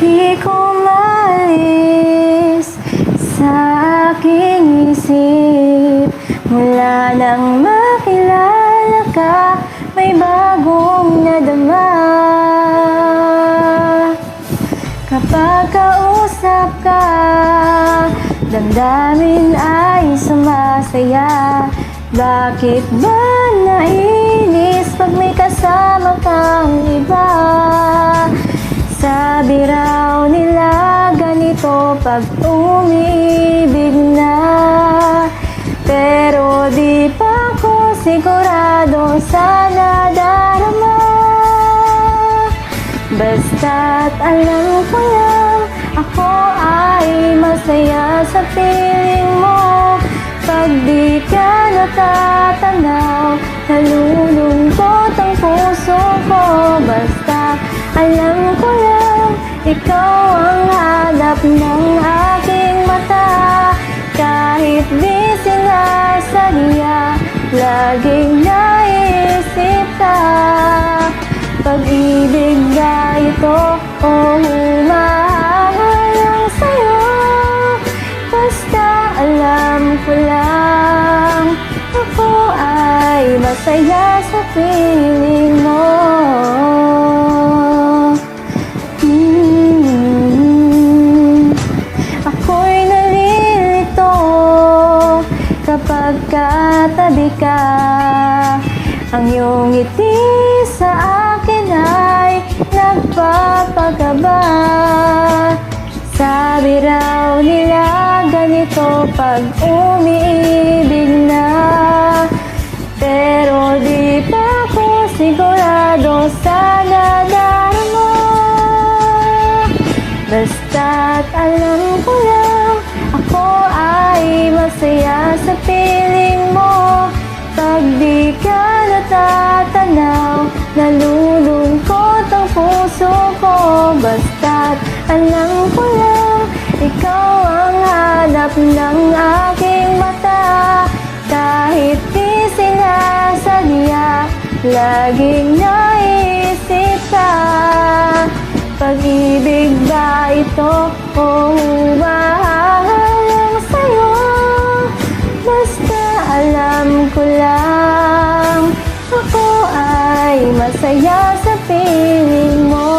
Di ko maalis sa aking isip. Mula nang makilala ka, may bagong nadama. Kapag kausap ka, damdamin ay sumasaya. Bakit ba nainis pag may kasama kang iba? Sabi raw nila ganito pag umibig na, pero di pa ko sigurado sa nadarama. Basta't alam ko lang, ako ay masaya sa piling mo. Pag di ka natatanaw, nalulungkot ang puso ko. Basta alam ko lang, ikaw ang hanap ng aking mata. Kahit di sinasadya, laging naiisip ka. Pag-ibig ba ito o humahanga lang sa'yo? Basta alam ko lang, ako ay masaya sa piling mo. Ako'y nalilito kapag katabi ka. Ang iyong ngiti sa akin ay nagpapagaba. Sabi raw nila ganito pag umiibig na, pero di pa ko sigurado sa nadarama. Basta't alam ko lang, ako ay masaya sa piling mo. Pag di ka natatanaw, nalulungkot ang puso ko. Basta't alam ko lang, ikaw ang hanap ng aking mata. Kahit di sinasadya, laging naiisip ka. Pag-ibig ba ito o humahalang sa'yo? Basta alam ko lang, ako ay masaya sa piling mo.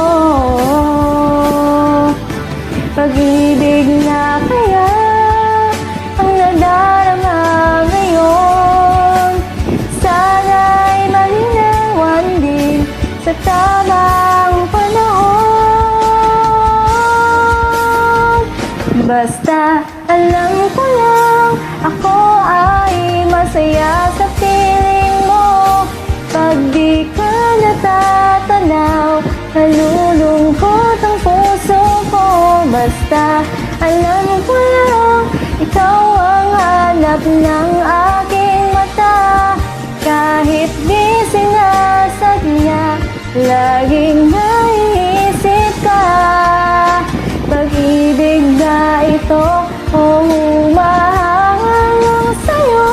Pag-ibig na kaya ang nadarama ngayon? Sana'y malinawan din sa tamang panahon. Basta alam ko lang, ako ay masaya sa piling mo. Pag di ka natatanaw, nalulungkot ang puso ko. Basta alam ko lang, ikaw ang hanap ng aking mata. Kahit di sinasadya, laging naiisip ka. Pag-ibig ba ito o humahangang sa'yo?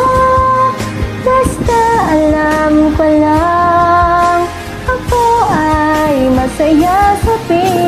Basta alam ko lang, ako ay masaya sa piling